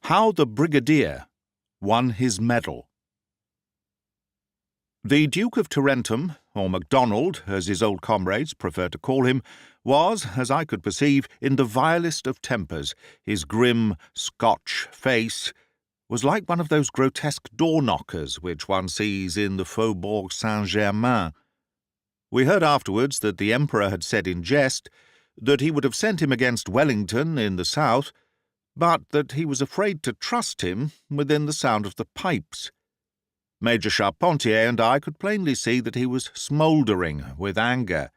How the Brigadier won his medal. The Duke of Tarentum, or MacDonald, as his old comrades preferred to call him, was, as I could perceive, in the vilest of tempers. His grim Scotch face was like one of those grotesque door-knockers which one sees in the Faubourg Saint-Germain. We heard afterwards that the Emperor had said in jest that he would have sent him against Wellington in the south, but that he was afraid to trust him within the sound of the pipes. Major Charpentier and I could plainly see that he was smouldering with anger.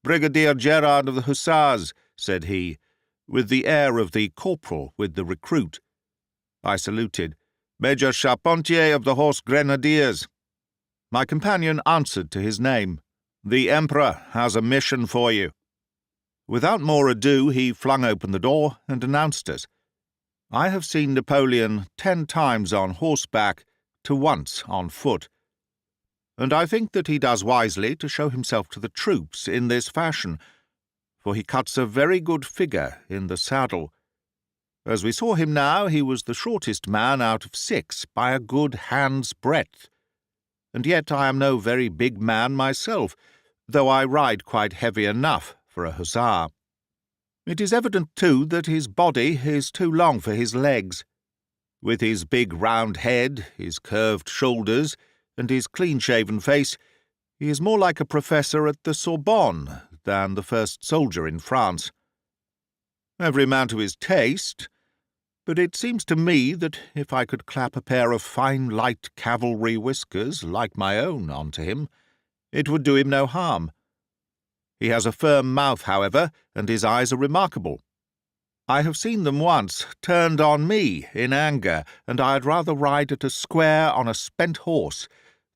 "Brigadier Gerard of the Hussars," said he, with the air of the corporal with the recruit. I saluted. "Major Charpentier of the Horse Grenadiers." My companion answered to his name. "The Emperor has a mission for you." Without more ado, he flung open the door and announced us. I have seen Napoleon 10 times on horseback to once on foot, and I think that he does wisely to show himself to the troops in this fashion, for he cuts a very good figure in the saddle. As we saw him now, he was the shortest man out of 6 by a good hand's breadth, and yet I am no very big man myself, though I ride quite heavy enough for a hussar. It is evident, too, that his body is too long for his legs. With his big round head, his curved shoulders, and his clean-shaven face, he is more like a professor at the Sorbonne than the first soldier in France. Every man to his taste, but it seems to me that if I could clap a pair of fine light cavalry whiskers like my own onto him, it would do him no harm. He has a firm mouth, however, and his eyes are remarkable. I have seen them once turned on me in anger, and I'd rather ride at a square on a spent horse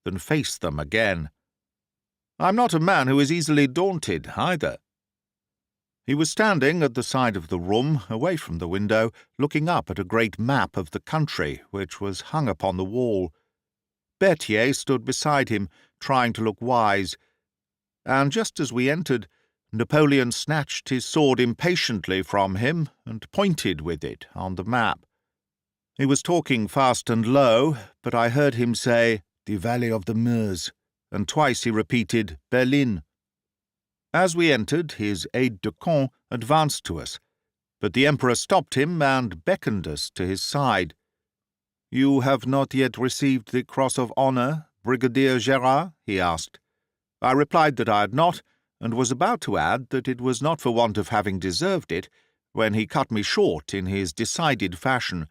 than face them again. I'm not a man who is easily daunted, either. He was standing at the side of the room, away from the window, looking up at a great map of the country which was hung upon the wall. Berthier stood beside him, trying to look wise, and just as we entered, Napoleon snatched his sword impatiently from him and pointed with it on the map. He was talking fast and low, but I heard him say, "The Valley of the Meuse," and twice he repeated, "Berlin." As we entered, his aide-de-camp advanced to us, but the Emperor stopped him and beckoned us to his side. "You have not yet received the Cross of Honour, Brigadier Gerard?" he asked. I replied that I had not, and was about to add that it was not for want of having deserved it, when he cut me short in his decided fashion.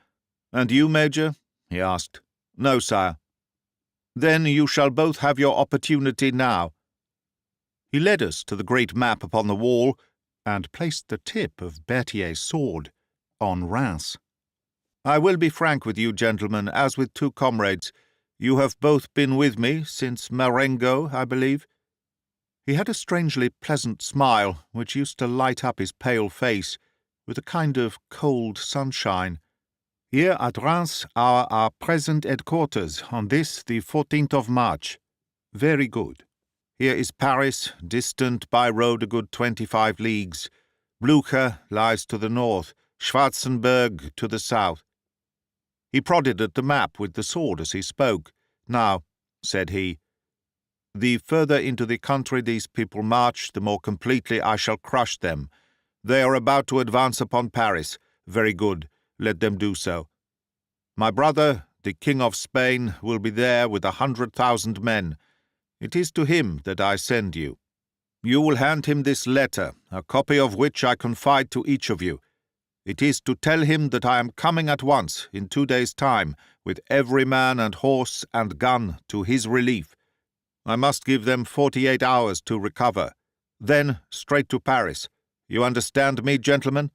"And you, Major?" he asked. "No, sire." "Then you shall both have your opportunity now." He led us to the great map upon the wall, and placed the tip of Berthier's sword on Reims. "I will be frank with you, gentlemen, as with 2 comrades. You have both been with me since Marengo, I believe." He had a strangely pleasant smile, which used to light up his pale face with a kind of cold sunshine. "Here at Reims are our present headquarters on this, the 14th of March. Very good. Here is Paris, distant by road a good 25 leagues. Blucher lies to the north, Schwarzenberg to the south." He prodded at the map with the sword as he spoke. "Now," said he, "the further into the country these people march, the more completely I shall crush them. They are about to advance upon Paris. Very good. Let them do so. My brother, the King of Spain, will be there with 100,000 men. It is to him that I send you. You will hand him this letter, a copy of which I confide to each of you. It is to tell him that I am coming at once, in 2 days' time, with every man and horse and gun to his relief. I must give them 48 hours to recover. Then straight to Paris. You understand me, gentlemen?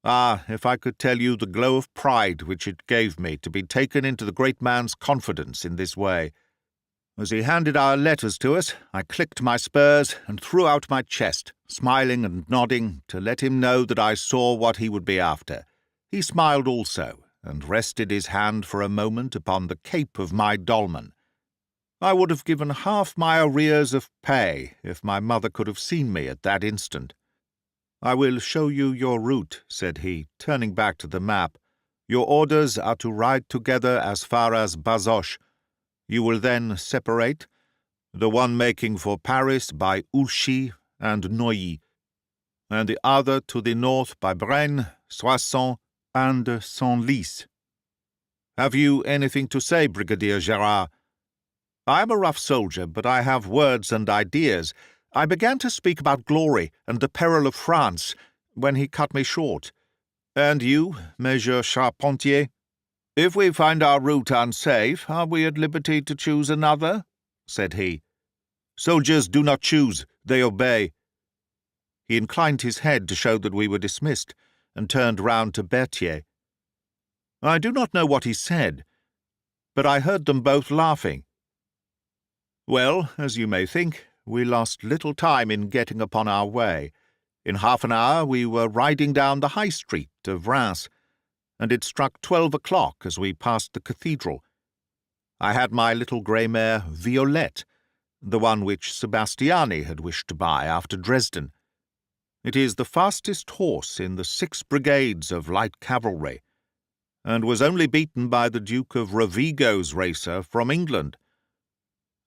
Ah, if I could tell you the glow of pride which it gave me to be taken into the great man's confidence in this way. As he handed our letters to us, I clicked my spurs and threw out my chest, smiling and nodding, to let him know that I saw what he would be after. He smiled also, and rested his hand for a moment upon the cape of my dolman. I would have given half my arrears of pay if my mother could have seen me at that instant. "I will show you your route," said he, turning back to the map. Your orders are to ride together as far as Bazoches. You will then separate, the one making for Paris by Ouchy and Neuilly, and the other to the north by Braine, Soissons, and Senlis. Have you anything to say, Brigadier Gerard? I am a rough soldier, but I have words and ideas. I began to speak about glory and the peril of France when he cut me short. And you, Major Charpentier? If we find our route unsafe, are we at liberty to choose another? Said he. Soldiers do not choose, they obey. He inclined his head to show that we were dismissed, and turned round to Berthier. I do not know what he said, but I heard them both laughing. Well, as you may think, we lost little time in getting upon our way. In half an hour we were riding down the High Street of Reims, and it struck 12 o'clock as we passed the cathedral. I had my little grey mare Violette, the one which Sebastiani had wished to buy after Dresden. It is the fastest horse in the 6 brigades of light cavalry, and was only beaten by the Duke of Rovigo's racer from England.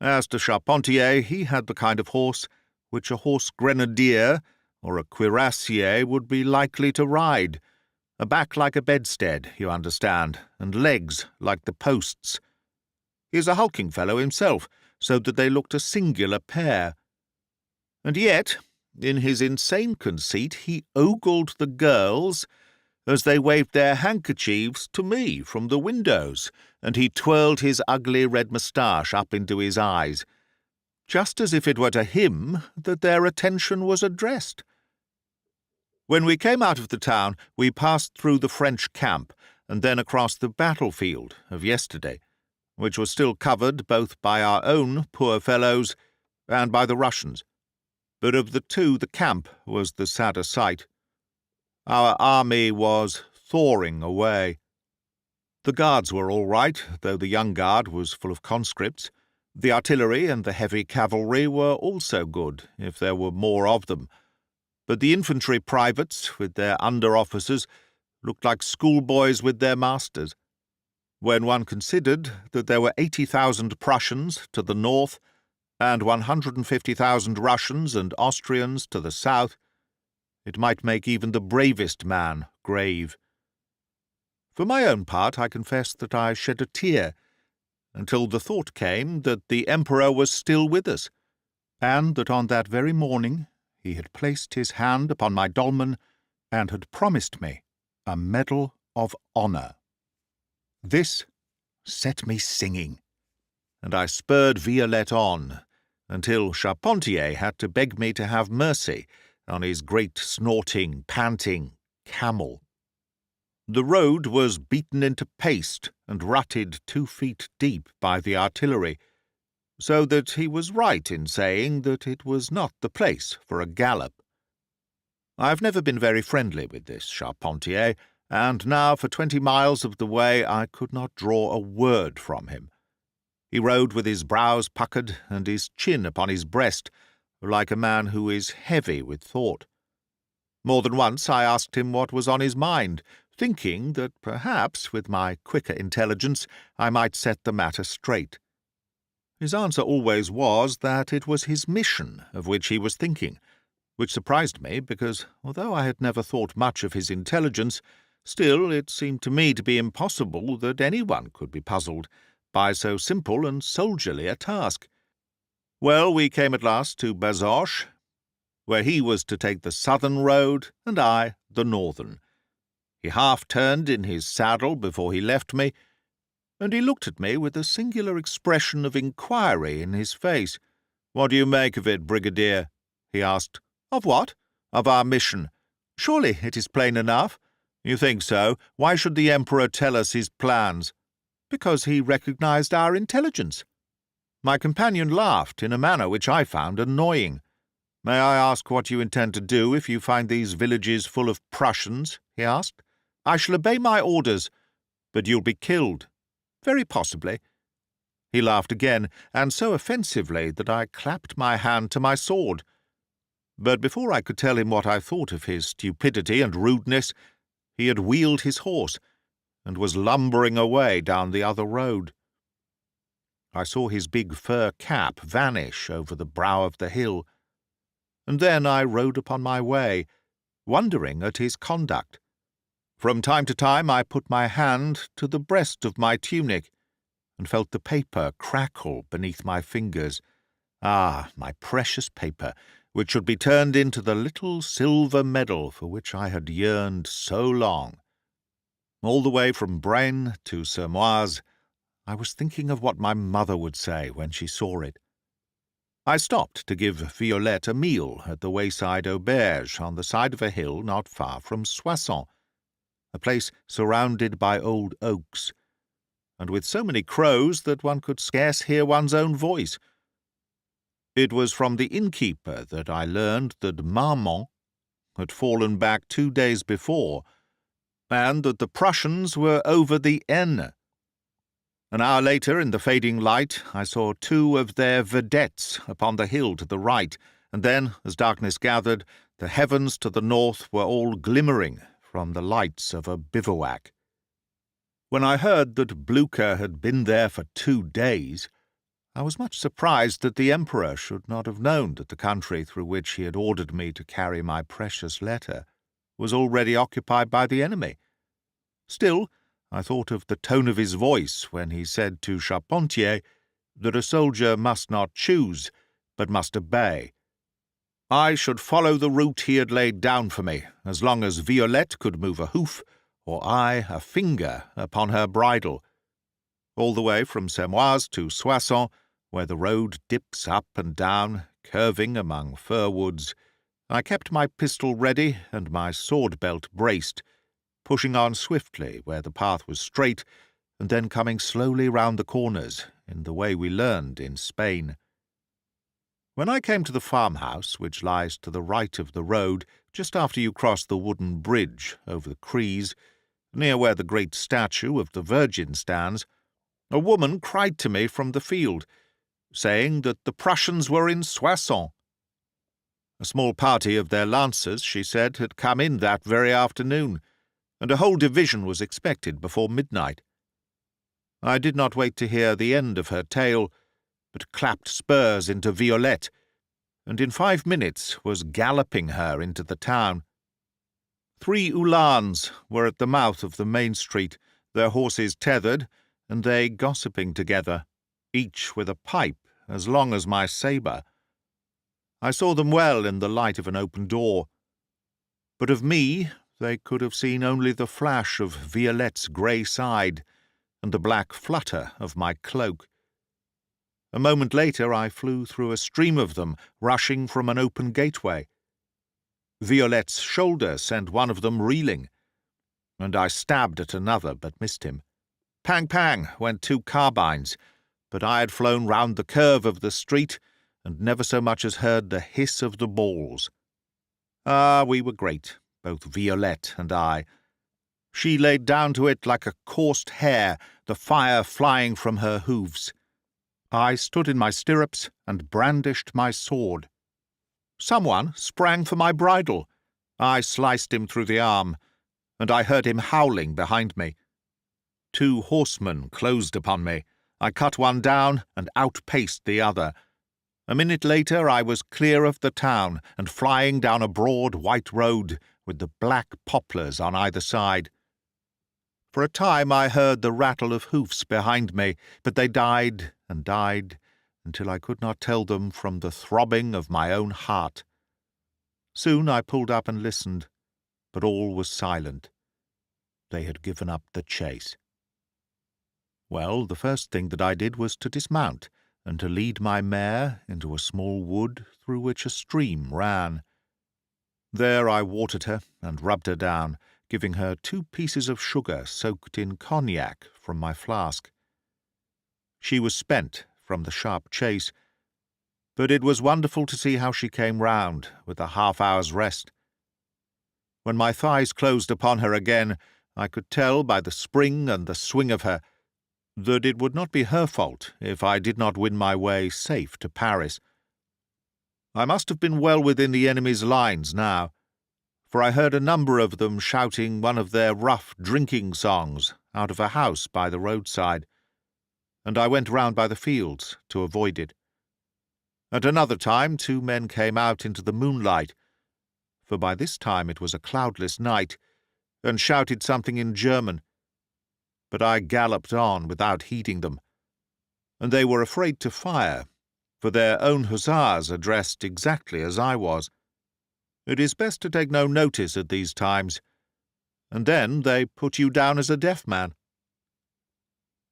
As to Charpentier, he had the kind of horse which a horse grenadier or a cuirassier would be likely to ride, a back like a bedstead, you understand, and legs like the posts. He is a hulking fellow himself, so that they looked a singular pair. And yet, in his insane conceit, he ogled the girls as they waved their handkerchiefs to me from the windows, and he twirled his ugly red moustache up into his eyes, just as if it were to him that their attention was addressed. When we came out of the town, we passed through the French camp, and then across the battlefield of yesterday, which was still covered both by our own poor fellows and by the Russians. But of the two, the camp was the sadder sight. Our army was thawing away. The guards were all right, though the young guard was full of conscripts. The artillery and the heavy cavalry were also good, if there were more of them. But the infantry privates, with their under-officers, looked like schoolboys with their masters. When one considered that there were 80,000 Prussians to the north, and 150,000 Russians and Austrians to the south, it might make even the bravest man grave. For my own part, I confess that I shed a tear, until the thought came that the Emperor was still with us, and that on that very morning he had placed his hand upon my dolman and had promised me a medal of honour. This set me singing, and I spurred Violette on, until Charpentier had to beg me to have mercy on his great snorting, panting camel. The road was beaten into paste and rutted 2 feet deep by the artillery, so that he was right in saying that it was not the place for a gallop. I have never been very friendly with this Charpentier, and now for 20 miles of the way I could not draw a word from him. He rode with his brows puckered and his chin upon his breast, like a man who is heavy with thought. More than once I asked him what was on his mind, thinking that perhaps, with my quicker intelligence, I might set the matter straight. His answer always was that it was his mission of which he was thinking, which surprised me, because, although I had never thought much of his intelligence, still it seemed to me to be impossible that anyone could be puzzled by so simple and soldierly a task. Well, we came at last to Bazoches, where he was to take the southern road and I the northern. He half-turned in his saddle before he left me, and he looked at me with a singular expression of inquiry in his face. "What do you make of it, Brigadier?" he asked. "Of what?" "Of our mission. Surely it is plain enough." "You think so? Why should the Emperor tell us his plans?" "Because he recognized our intelligence." My companion laughed in a manner which I found annoying. "May I ask what you intend to do if you find these villages full of Prussians?" he asked. "I shall obey my orders." "But you'll be killed." "Very possibly." He laughed again, and so offensively that I clapped my hand to my sword. But before I could tell him what I thought of his stupidity and rudeness, he had wheeled his horse, and was lumbering away down the other road. I saw his big fur cap vanish over the brow of the hill, and then I rode upon my way, wondering at his conduct. From time to time I put my hand to the breast of my tunic, and felt the paper crackle beneath my fingers. Ah, my precious paper, which should be turned into the little silver medal for which I had yearned so long. All the way from Braine to Sermoise, I was thinking of what my mother would say when she saw it. I stopped to give Violette a meal at the wayside auberge on the side of a hill not far from Soissons, a place surrounded by old oaks, and with so many crows that one could scarce hear one's own voice. It was from the innkeeper that I learned that Marmont had fallen back 2 days before, and that the Prussians were over the Aisne. An hour later, in the fading light, I saw 2 of their vedettes upon the hill to the right, and then, as darkness gathered, the heavens to the north were all glimmering from the lights of a bivouac. When I heard that Blücher had been there for 2 days, I was much surprised that the Emperor should not have known that the country through which he had ordered me to carry my precious letter was already occupied by the enemy. Still, I thought of the tone of his voice when he said to Charpentier that a soldier must not choose, but must obey. I should follow the route he had laid down for me, as long as Violette could move a hoof, or I a finger upon her bridle. All the way from Sermoise to Soissons, where the road dips up and down, curving among fir woods, I kept my pistol ready and my sword-belt braced, pushing on swiftly where the path was straight, and then coming slowly round the corners, in the way we learned in Spain. When I came to the farmhouse, which lies to the right of the road, just after you cross the wooden bridge over the Creuse, near where the great statue of the Virgin stands, a woman cried to me from the field, saying that the Prussians were in Soissons. A small party of their lancers, she said, had come in that very afternoon, and a whole division was expected before midnight. I did not wait to hear the end of her tale, but clapped spurs into Violette, and in 5 minutes was galloping her into the town. 3 Uhlans were at the mouth of the main street, their horses tethered, and they gossiping together, each with a pipe as long as my sabre. I saw them well in the light of an open door, but of me they could have seen only the flash of Violette's grey side and the black flutter of my cloak. A moment later I flew through a stream of them, rushing from an open gateway. Violette's shoulder sent one of them reeling, and I stabbed at another but missed him. Pang, pang, went 2 carbines, but I had flown round the curve of the street and never so much as heard the hiss of the balls. Ah, we were great, both Violette and I. She laid down to it like a coursed hare, the fire flying from her hoofs. I stood in my stirrups and brandished my sword. Someone sprang for my bridle. I sliced him through the arm, and I heard him howling behind me. 2 horsemen closed upon me. I cut one down and outpaced the other. A minute later I was clear of the town and flying down a broad white road with the black poplars on either side. For a time I heard the rattle of hoofs behind me, but they died and died until I could not tell them from the throbbing of my own heart. Soon I pulled up and listened, but all was silent. They had given up the chase. Well, the first thing that I did was to dismount and to lead my mare into a small wood through which a stream ran. There I watered her and rubbed her down, giving her 2 pieces of sugar soaked in cognac from my flask. She was spent from the sharp chase, but it was wonderful to see how she came round with a half-hour's rest. When my thighs closed upon her again, I could tell by the spring and the swing of her that it would not be her fault if I did not win my way safe to Paris. I must have been well within the enemy's lines now, for I heard a number of them shouting one of their rough drinking songs out of a house by the roadside, and I went round by the fields to avoid it. At another time 2 men came out into the moonlight, for by this time it was a cloudless night, and shouted something in German. But I galloped on without heeding them, and they were afraid to fire, for their own hussars are dressed exactly as I was. It is best to take no notice at these times, and then they put you down as a deaf man.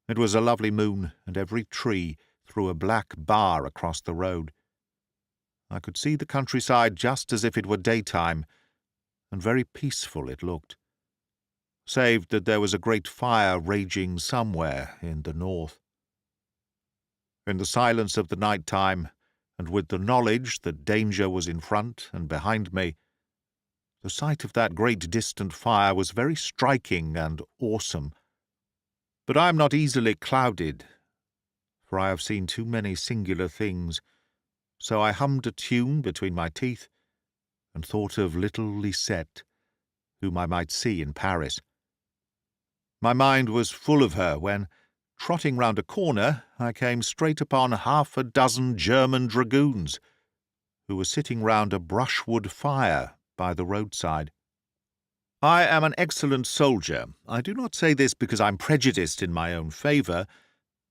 It was a lovely moon, and every tree threw a black bar across the road. I could see the countryside just as if it were daytime, and very peaceful it looked, save that there was a great fire raging somewhere in the north. In the silence of the night time, and with the knowledge that danger was in front and behind me, the sight of that great distant fire was very striking and awesome. But I am not easily clouded, for I have seen too many singular things, so I hummed a tune between my teeth, and thought of little Lisette, whom I might see in Paris. My mind was full of her when, trotting round a corner, I came straight upon 6 German dragoons, who were sitting round a brushwood fire by the roadside. I am an excellent soldier. I do not say this because I'm prejudiced in my own favour,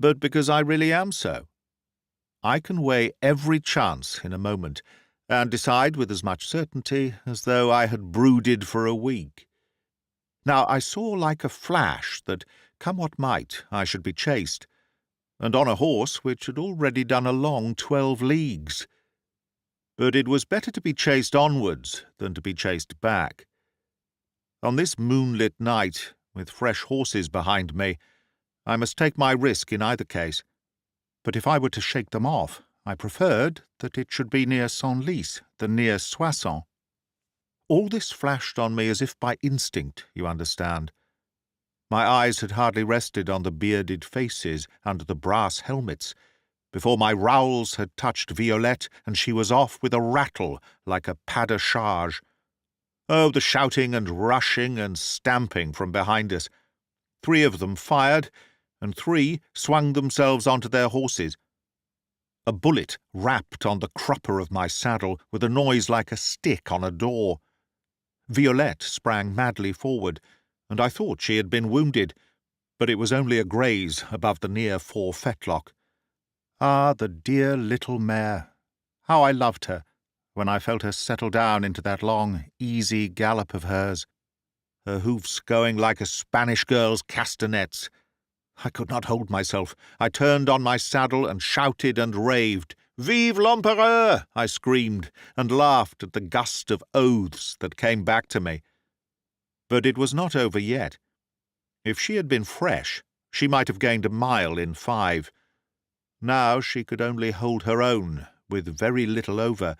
but because I really am so. I can weigh every chance in a moment, and decide with as much certainty as though I had brooded for a week. Now I saw like a flash that, come what might, I should be chased, and on a horse which had already done a long 12 leagues. But it was better to be chased onwards than to be chased back. On this moonlit night, with fresh horses behind me, I must take my risk in either case. But if I were to shake them off, I preferred that it should be near Senlis than near Soissons. All this flashed on me as if by instinct, you understand. My eyes had hardly rested on the bearded faces under the brass helmets, before my rowels had touched Violette, and she was off with a rattle like a pas de charge. Oh, the shouting and rushing and stamping from behind us! 3 of them fired, and 3 swung themselves onto their horses. A bullet rapped on the crupper of my saddle with a noise like a stick on a door. Violette sprang madly forward, and I thought she had been wounded, but it was only a graze above the near fore fetlock. Ah, the dear little mare! How I loved her when I felt her settle down into that long, easy gallop of hers, her hoofs going like a Spanish girl's castanets. I could not hold myself. I turned on my saddle and shouted and raved. "Vive l'Empereur!" I screamed, and laughed at the gust of oaths that came back to me. But it was not over yet. If she had been fresh, she might have gained a mile in 5. Now she could only hold her own, with very little over.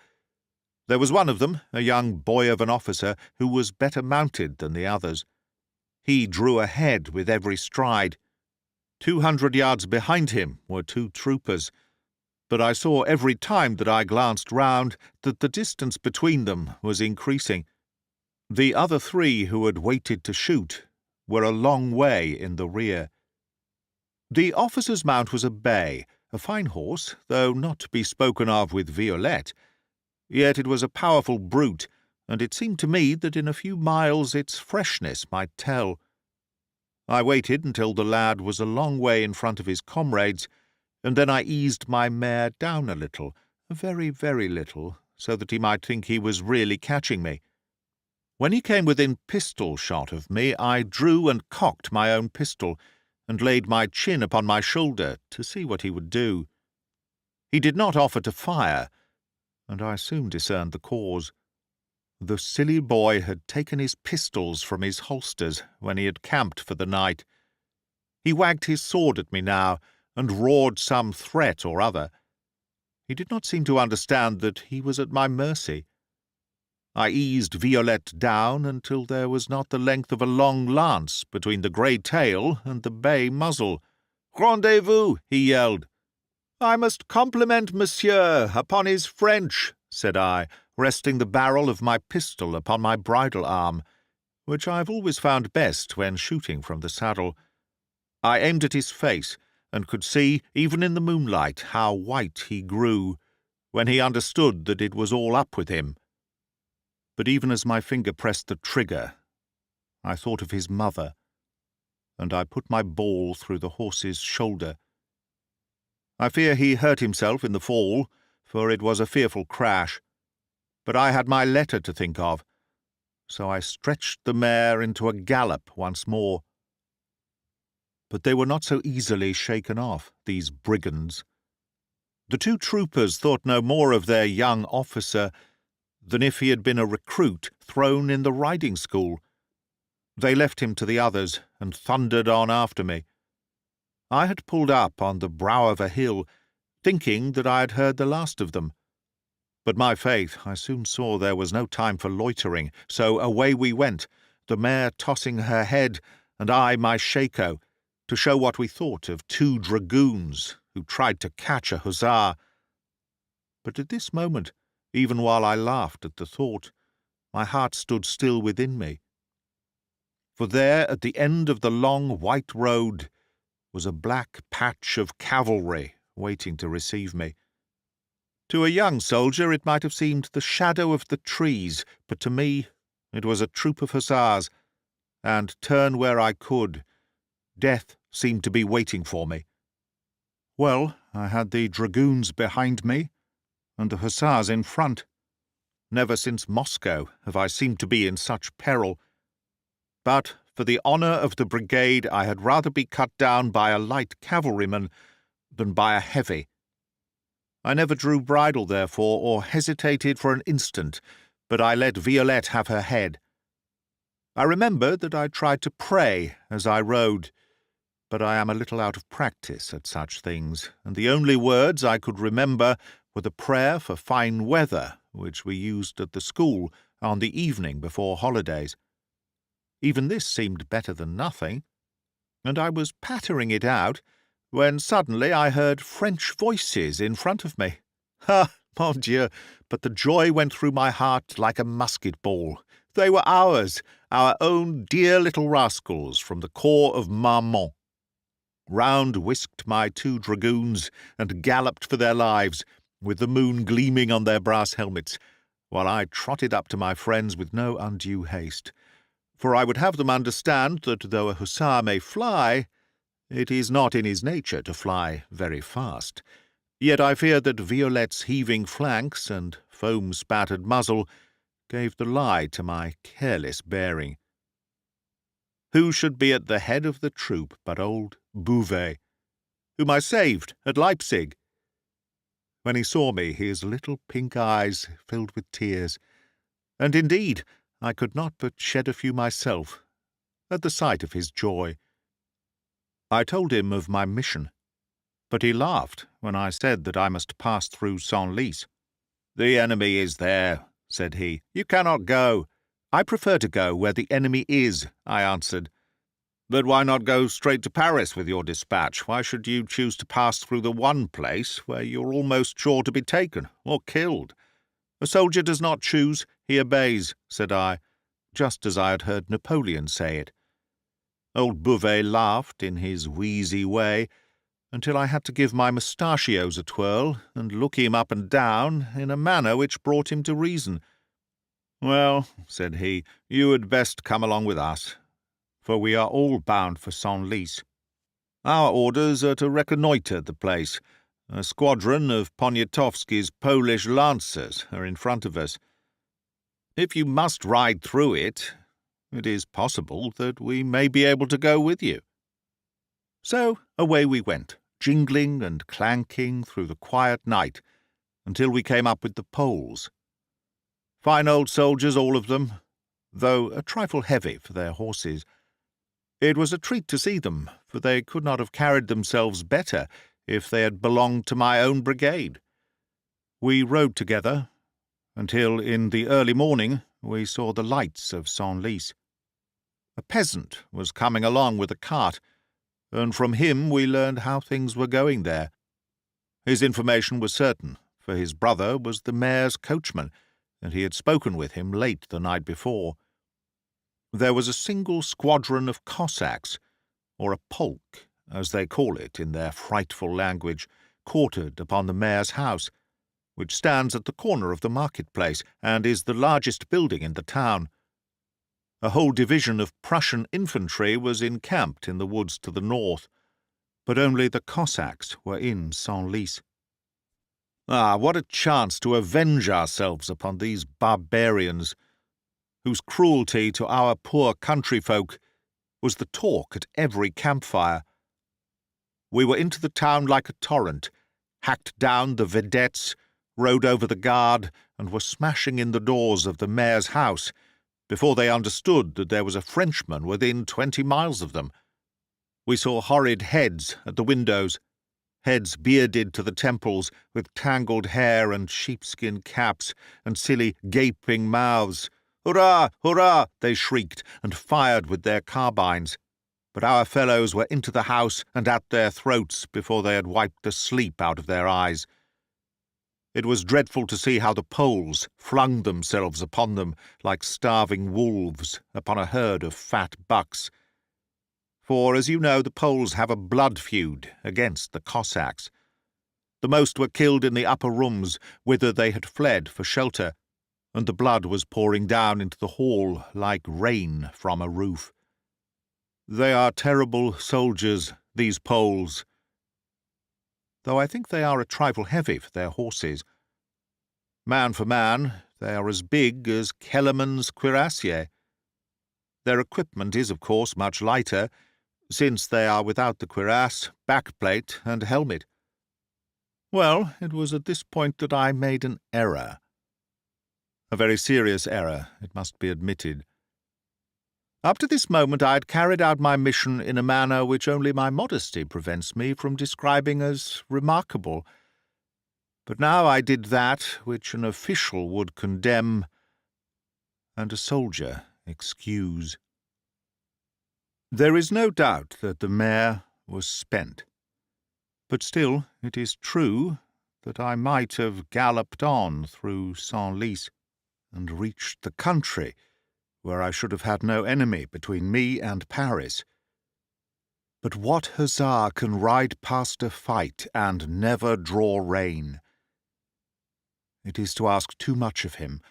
There was one of them, a young boy of an officer, who was better mounted than the others. He drew ahead with every stride. 200 yards behind him were 2 troopers, but I saw every time that I glanced round that the distance between them was increasing. The other 3 who had waited to shoot were a long way in the rear. The officer's mount was a bay, a fine horse, though not to be spoken of with Violette. Yet it was a powerful brute, and it seemed to me that in a few miles its freshness might tell. I waited until the lad was a long way in front of his comrades, and then I eased my mare down a little, very, very little, so that he might think he was really catching me. When he came within pistol shot of me, I drew and cocked my own pistol, and laid my chin upon my shoulder to see what he would do. He did not offer to fire, and I soon discerned the cause. The silly boy had taken his pistols from his holsters when he had camped for the night. He wagged his sword at me now, and roared some threat or other. He did not seem to understand that he was at my mercy. I eased Violette down until there was not the length of a long lance between the grey tail and the bay muzzle. "Rendezvous!" he yelled. "I must compliment monsieur upon his French," said I, resting the barrel of my pistol upon my bridle arm, which I have always found best when shooting from the saddle. I aimed at his face, and could see, even in the moonlight, how white he grew when he understood that it was all up with him. But even as my finger pressed the trigger, I thought of his mother, and I put my ball through the horse's shoulder. I fear he hurt himself in the fall, for it was a fearful crash, but I had my letter to think of, so I stretched the mare into a gallop once more. But they were not so easily shaken off, these brigands. The two troopers thought no more of their young officer than if he had been a recruit thrown in the riding school. They left him to the others and thundered on after me. I had pulled up on the brow of a hill, thinking that I had heard the last of them. But my faith, I soon saw there was no time for loitering, so away we went, the mare tossing her head, and I my shako, to show what we thought of two dragoons who tried to catch a hussar. But at this moment, even while I laughed at the thought, my heart stood still within me. For there, at the end of the long white road, was a black patch of cavalry waiting to receive me. To a young soldier it might have seemed the shadow of the trees, but to me it was a troop of hussars, and, turn where I could, death seemed to be waiting for me. Well, I had the dragoons behind me, and the hussars in front. Never since Moscow have I seemed to be in such peril. But for the honour of the brigade I had rather be cut down by a light cavalryman than by a heavy. I never drew bridle, therefore, or hesitated for an instant, but I let Violette have her head. I remember that I tried to pray as I rode, but I am a little out of practice at such things, and the only words I could remember were the prayer for fine weather which we used at the school on the evening before holidays. Even this seemed better than nothing, and I was pattering it out when suddenly I heard French voices in front of me. Ah, mon Dieu, but the joy went through my heart like a musket ball. They were ours, our own dear little rascals from the corps of Marmont. Round whisked my two dragoons and galloped for their lives, with the moon gleaming on their brass helmets, while I trotted up to my friends with no undue haste. For I would have them understand that though a hussar may fly, it is not in his nature to fly very fast. Yet I fear that Violette's heaving flanks and foam-spattered muzzle gave the lie to my careless bearing. Who should be at the head of the troop but old Bouvet, whom I saved at Leipzig? When he saw me, his little pink eyes filled with tears, and indeed I could not but shed a few myself at the sight of his joy. I told him of my mission, but he laughed when I said that I must pass through Senlis. "The enemy is there," said he. "You cannot go." "I prefer to go where the enemy is," I answered. "But why not go straight to Paris with your dispatch? Why should you choose to pass through the one place where you're almost sure to be taken or killed?" "A soldier does not choose, he obeys," said I, just as I had heard Napoleon say it. Old Bouvet laughed in his wheezy way, until I had to give my mustachios a twirl and look him up and down in a manner which brought him to reason. "Well," said he, "you had best come along with us, for we are all bound for Senlis. Our orders are to reconnoitre the place. A squadron of Poniatowski's Polish lancers are in front of us. If you must ride through it, it is possible that we may be able to go with you." So away we went, jingling and clanking through the quiet night, until we came up with the Poles. Fine old soldiers, all of them, though a trifle heavy for their horses. It was a treat to see them, for they could not have carried themselves better if they had belonged to my own brigade. We rode together, until in the early morning we saw the lights of Senlis. A peasant was coming along with a cart, and from him we learned how things were going there. His information was certain, for his brother was the mayor's coachman, and he had spoken with him late the night before. There was a single squadron of Cossacks, or a polk, as they call it in their frightful language, quartered upon the mayor's house, which stands at the corner of the marketplace and is the largest building in the town. A whole division of Prussian infantry was encamped in the woods to the north, but only the Cossacks were in Senlis. Ah, what a chance to avenge ourselves upon these barbarians, whose cruelty to our poor countryfolk was the talk at every campfire. We were into the town like a torrent, hacked down the vedettes, rode over the guard, and were smashing in the doors of the mayor's house before they understood that there was a Frenchman within 20 miles of them. We saw horrid heads at the windows, heads bearded to the temples, with tangled hair and sheepskin caps, and silly gaping mouths. "Hurrah! Hurrah!" they shrieked, and fired with their carbines. But our fellows were into the house and at their throats before they had wiped the sleep out of their eyes. It was dreadful to see how the Poles flung themselves upon them like starving wolves upon a herd of fat bucks. For, as you know, the Poles have a blood feud against the Cossacks. The most were killed in the upper rooms, whither they had fled for shelter, and the blood was pouring down into the hall like rain from a roof. They are terrible soldiers, these Poles, though I think they are a trifle heavy for their horses. Man for man, they are as big as Kellermann's cuirassiers. Their equipment is, of course, much lighter, since they are without the cuirass, backplate, and helmet. Well, it was at this point that I made an error. A very serious error, it must be admitted. Up to this moment I had carried out my mission in a manner which only my modesty prevents me from describing as remarkable. But now I did that which an official would condemn and a soldier excuse. There is no doubt that the mayor was spent, but still it is true that I might have galloped on through Senlis and reached the country, where I should have had no enemy between me and Paris. But what hussar can ride past a fight and never draw rein? It is to ask too much of him.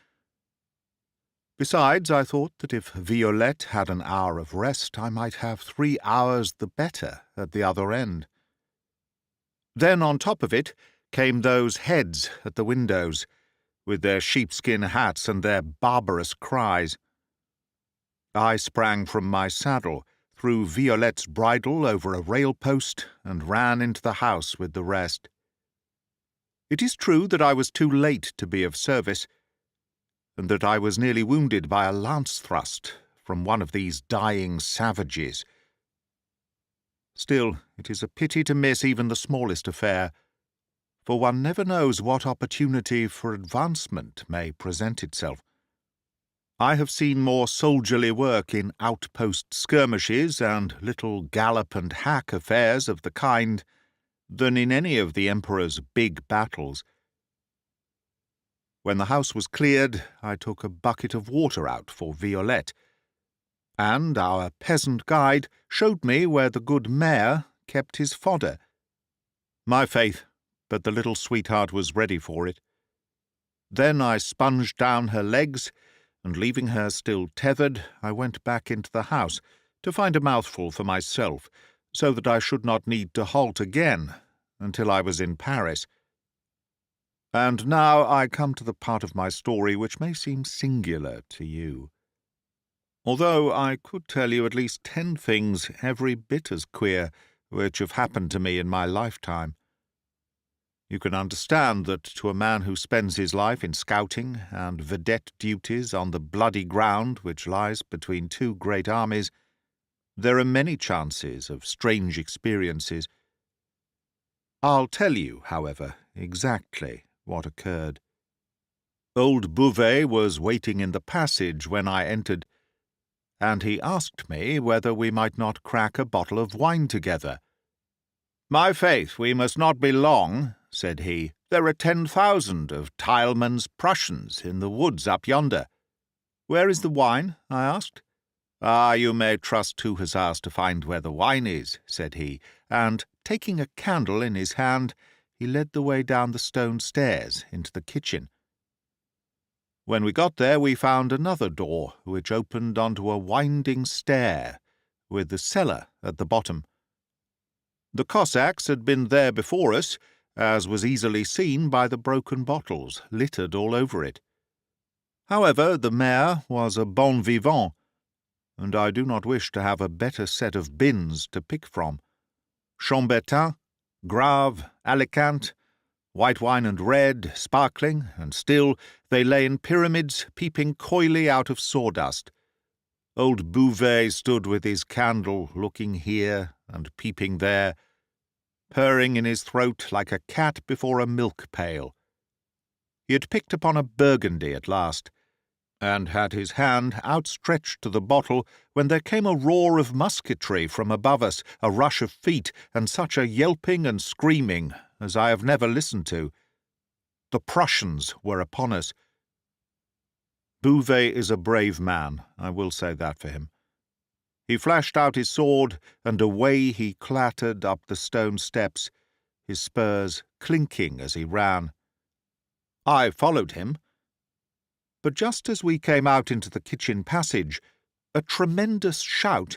Besides, I thought that if Violette had an hour of rest, I might have 3 hours the better at the other end. Then on top of it came those heads at the windows, with their sheepskin hats and their barbarous cries. I sprang from my saddle, threw Violette's bridle over a rail-post, and ran into the house with the rest. It is true that I was too late to be of service, and that I was nearly wounded by a lance-thrust from one of these dying savages. Still, it is a pity to miss even the smallest affair, for one never knows what opportunity for advancement may present itself. I have seen more soldierly work in outpost skirmishes and little gallop and hack affairs of the kind than in any of the Emperor's big battles. When the house was cleared, I took a bucket of water out for Violette, and our peasant guide showed me where the good mayor kept his fodder. My faith, but the little sweetheart was ready for it. Then I sponged down her legs, and leaving her still tethered, I went back into the house to find a mouthful for myself, so that I should not need to halt again until I was in Paris. And now I come to the part of my story which may seem singular to you, although I could tell you at least 10 things every bit as queer which have happened to me in my lifetime. You can understand that to a man who spends his life in scouting and vedette duties on the bloody ground which lies between 2 great armies, there are many chances of strange experiences. I'll tell you, however, exactly what occurred. Old Bouvet was waiting in the passage when I entered, and he asked me whether we might not crack a bottle of wine together. "My faith, we must not be long," said he. "There are 10,000 of Tileman's Prussians in the woods up yonder." "Where is the wine?" I asked. "Ah, you may trust 2 hussars to find where the wine is," said he, and, taking a candle in his hand, he led the way down the stone stairs into the kitchen. When we got there, we found another door, which opened onto a winding stair, with the cellar at the bottom. The Cossacks had been there before us, as was easily seen by the broken bottles littered all over it. However, the mayor was a bon vivant, and I do not wish to have a better set of bins to pick from. Chambertin, Grave, Alicante, white wine and red, sparkling, and still they lay in pyramids, peeping coyly out of sawdust. Old Bouvet stood with his candle, looking here and peeping there, purring in his throat like a cat before a milk pail. He had picked upon a Burgundy at last, and had his hand outstretched to the bottle when there came a roar of musketry from above us, a rush of feet, and such a yelping and screaming as I have never listened to. The Prussians were upon us. Bouvet is a brave man, I will say that for him. He flashed out his sword, and away he clattered up the stone steps, his spurs clinking as he ran. I followed him. But just as we came out into the kitchen passage, a tremendous shout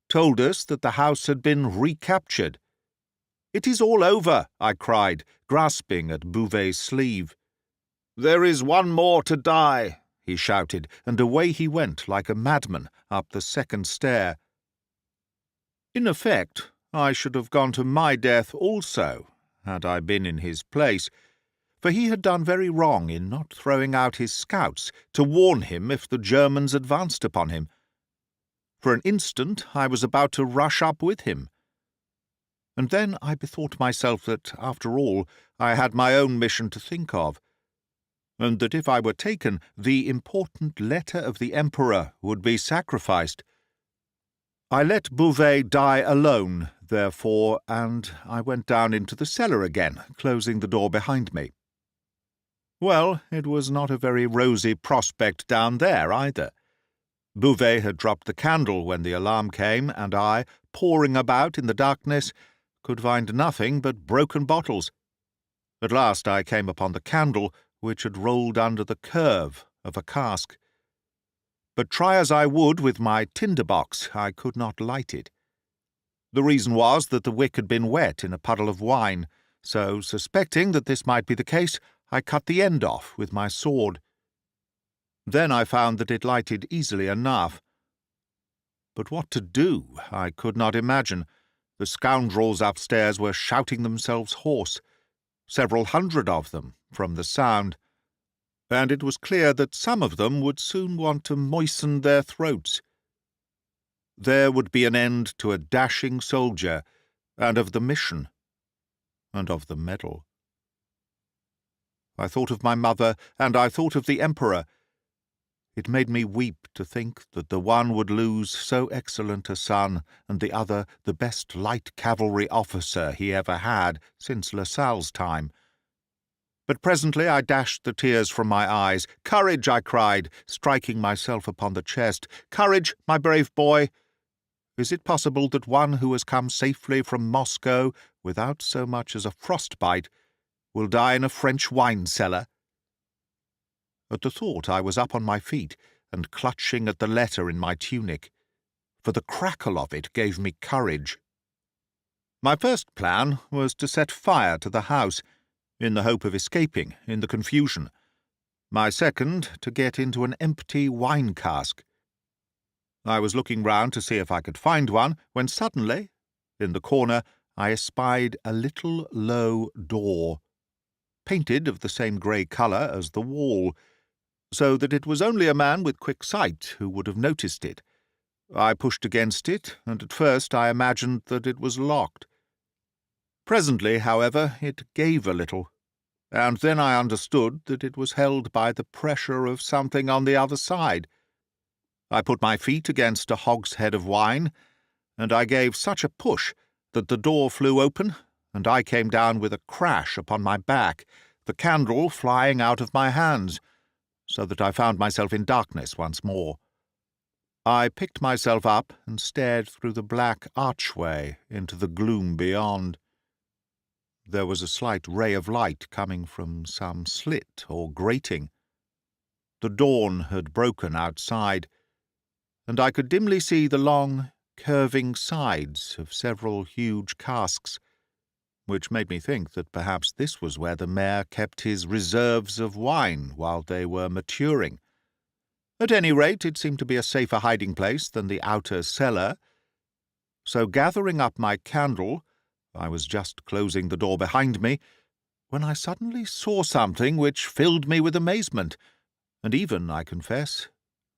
told us that the house had been recaptured. "It is all over," I cried, grasping at Bouvet's sleeve. "There is one more to die," he shouted, and away he went like a madman up the second stair. In effect, I should have gone to my death also, had I been in his place, for he had done very wrong in not throwing out his scouts to warn him if the Germans advanced upon him. For an instant I was about to rush up with him. And then I bethought myself that, after all, I had my own mission to think of, and that if I were taken, the important letter of the Emperor would be sacrificed. I let Bouvet die alone, therefore, and I went down into the cellar again, closing the door behind me. Well, it was not a very rosy prospect down there either. Bouvet had dropped the candle when the alarm came, and I, poring about in the darkness, could find nothing but broken bottles. At last I came upon the candle, which had rolled under the curve of a cask. But try as I would with my tinder-box, I could not light it. The reason was that the wick had been wet in a puddle of wine, so, suspecting that this might be the case, I cut the end off with my sword. Then I found that it lighted easily enough. But what to do, I could not imagine. The scoundrels upstairs were shouting themselves hoarse, several hundred of them, from the sound, and it was clear that some of them would soon want to moisten their throats. There would be an end to a dashing soldier, and of the mission, and of the medal. I thought of my mother, and I thought of the Emperor. It made me weep to think that the one would lose so excellent a son, and the other the best light cavalry officer he ever had since Lasalle's time. But presently I dashed the tears from my eyes. "Courage!" I cried, striking myself upon the chest. "Courage, my brave boy! Is it possible that one who has come safely from Moscow, without so much as a frostbite, will die in a French wine-cellar?" At the thought I was up on my feet and clutching at the letter in my tunic, for the crackle of it gave me courage. My first plan was to set fire to the house, in the hope of escaping in the confusion. My second, to get into an empty wine-cask. I was looking round to see if I could find one, when suddenly, in the corner, I espied a little low door, painted of the same grey colour as the wall, so that it was only a man with quick sight who would have noticed it. I pushed against it, and at first I imagined that it was locked. Presently, however, it gave a little, and then I understood that it was held by the pressure of something on the other side. I put my feet against a hogshead of wine, and I gave such a push that the door flew open, and I came down with a crash upon my back, the candle flying out of my hands, so that I found myself in darkness once more. I picked myself up and stared through the black archway into the gloom beyond. There was a slight ray of light coming from some slit or grating. The dawn had broken outside, and I could dimly see the long, curving sides of several huge casks, which made me think that perhaps this was where the mayor kept his reserves of wine while they were maturing. At any rate, it seemed to be a safer hiding place than the outer cellar. So, gathering up my candle, I was just closing the door behind me, when I suddenly saw something which filled me with amazement, and even, I confess,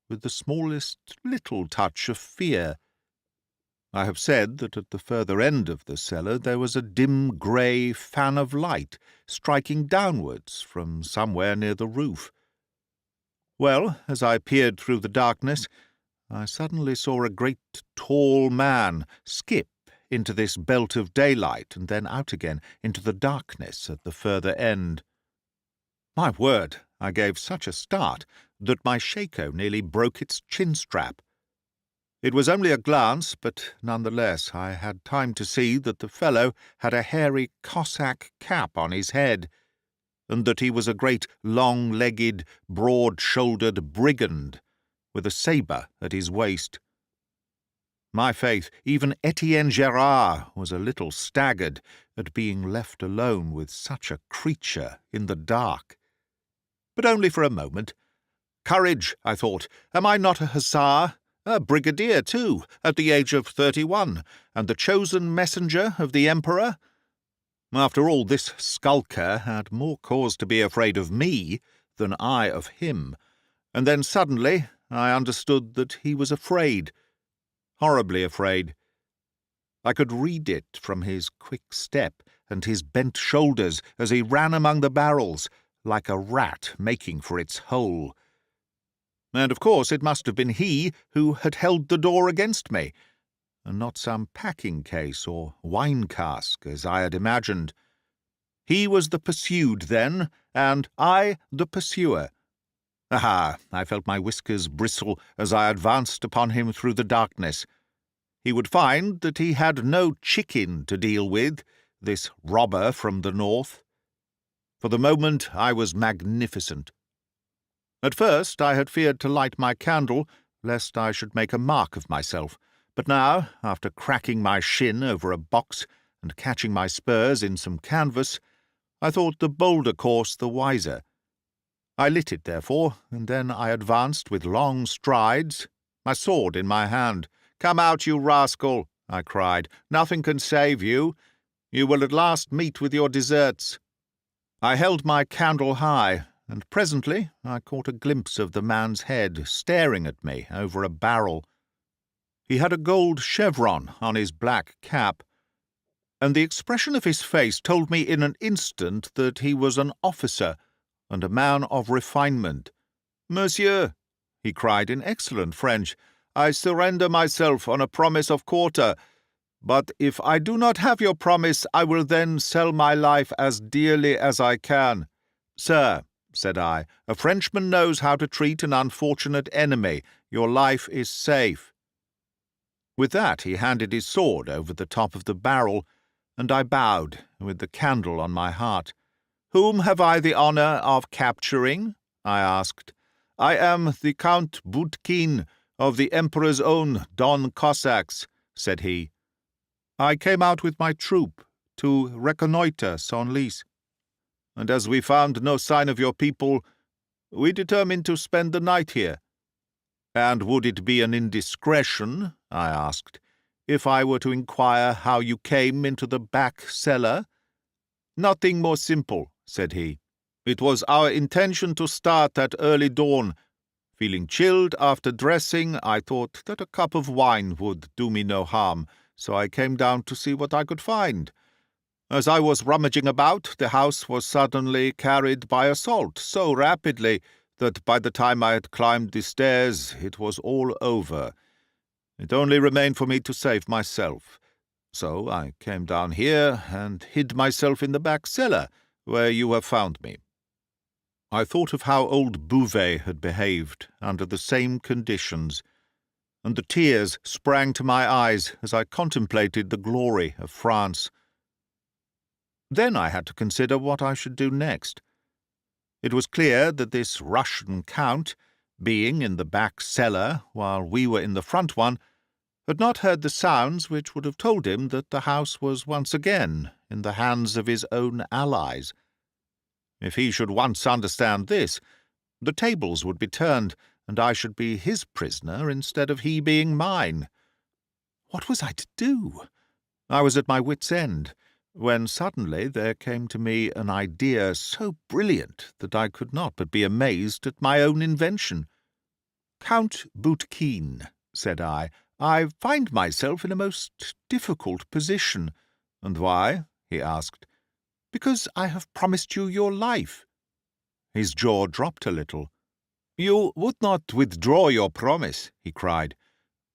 with the smallest little touch of fear. I have said that at the further end of the cellar there was a dim grey fan of light striking downwards from somewhere near the roof. Well, as I peered through the darkness, I suddenly saw a great tall man skip into this belt of daylight and then out again into the darkness at the further end. My word, I gave such a start that my shako nearly broke its chin-strap. It was only a glance, but nonetheless I had time to see that the fellow had a hairy Cossack cap on his head, and that he was a great long-legged, broad-shouldered brigand, with a sabre at his waist. My faith, even Etienne Gerard was a little staggered at being left alone with such a creature in the dark. But only for a moment. Courage, I thought. Am I not a hussar? A brigadier, too, at the age of 31, and the chosen messenger of the Emperor? After all, this skulker had more cause to be afraid of me than I of him, and then suddenly I understood that he was afraid, horribly afraid. I could read it from his quick step and his bent shoulders as he ran among the barrels, like a rat making for its hole. And of course it must have been he who had held the door against me, and not some packing-case or wine-cask, as I had imagined. He was the pursued, then, and I the pursuer. Aha! I felt my whiskers bristle as I advanced upon him through the darkness. He would find that he had no chicken to deal with, this robber from the north. For the moment I was magnificent. At first I had feared to light my candle, lest I should make a mark of myself, but now, after cracking my shin over a box and catching my spurs in some canvas, I thought the bolder course the wiser. I lit it, therefore, and then I advanced with long strides, my sword in my hand. "Come out, you rascal!" I cried. "Nothing can save you. You will at last meet with your deserts." I held my candle high, and presently I caught a glimpse of the man's head staring at me over a barrel. He had a gold chevron on his black cap, and the expression of his face told me in an instant that he was an officer and a man of refinement. "Monsieur," he cried in excellent French, "I surrender myself on a promise of quarter, but if I do not have your promise, I will then sell my life as dearly as I can." "Sir," said I, "a Frenchman knows how to treat an unfortunate enemy. Your life is safe." With that he handed his sword over the top of the barrel, and I bowed, with the candle on my heart. "Whom have I the honour of capturing?" I asked. "I am the Count Boutkin, of the Emperor's own Don Cossacks," said he. "I came out with my troop to reconnoitre Senlis, and as we found no sign of your people, we determined to spend the night here." "And would it be an indiscretion," I asked, "if I were to inquire how you came into the back cellar?" "Nothing more simple," said he. "It was our intention to start at early dawn. Feeling chilled after dressing, I thought that a cup of wine would do me no harm, so I came down to see what I could find. As I was rummaging about, the house was suddenly carried by assault so rapidly that by the time I had climbed the stairs it was all over. It only remained for me to save myself. So I came down here and hid myself in the back cellar, where you have found me." I thought of how old Bouvet had behaved under the same conditions, and the tears sprang to my eyes as I contemplated the glory of France. Then I had to consider what I should do next. It was clear that this Russian count, being in the back cellar while we were in the front one, had not heard the sounds which would have told him that the house was once again in the hands of his own allies. If he should once understand this, the tables would be turned, and I should be his prisoner instead of he being mine. What was I to do? I was at my wit's end, when suddenly there came to me an idea so brilliant that I could not but be amazed at my own invention. "Count Boutkin," said I find myself in a most difficult position." "And why?" he asked. "Because I have promised you your life." His jaw dropped a little. "You would not withdraw your promise," he cried.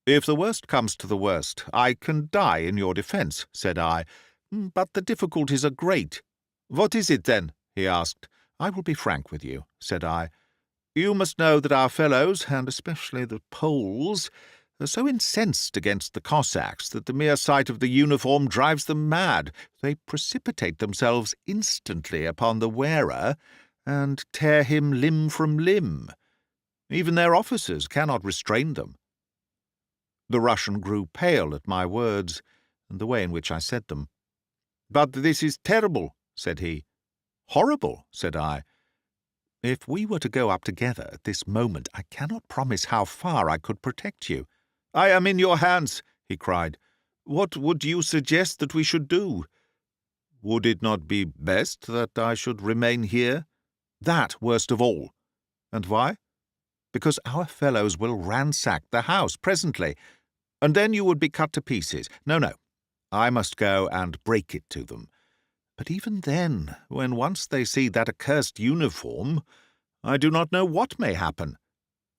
"If the worst comes to the worst, I can die in your defence," said I. "But the difficulties are great." "What is it, then?" he asked. "I will be frank with you," said I. "You must know that our fellows, and especially the Poles, are so incensed against the Cossacks that the mere sight of the uniform drives them mad. They precipitate themselves instantly upon the wearer and tear him limb from limb. Even their officers cannot restrain them." The Russian grew pale at my words and the way in which I said them. "But this is terrible," said he. "Horrible," said I. "If we were to go up together at this moment, I cannot promise how far I could protect you." "I am in your hands," he cried. "What would you suggest that we should do?" "Would it not be best that I should remain here?" "That worst of all." "And why?" "Because our fellows will ransack the house presently, and then you would be cut to pieces. No, I must go and break it to them. But even then, when once they see that accursed uniform, I do not know what may happen."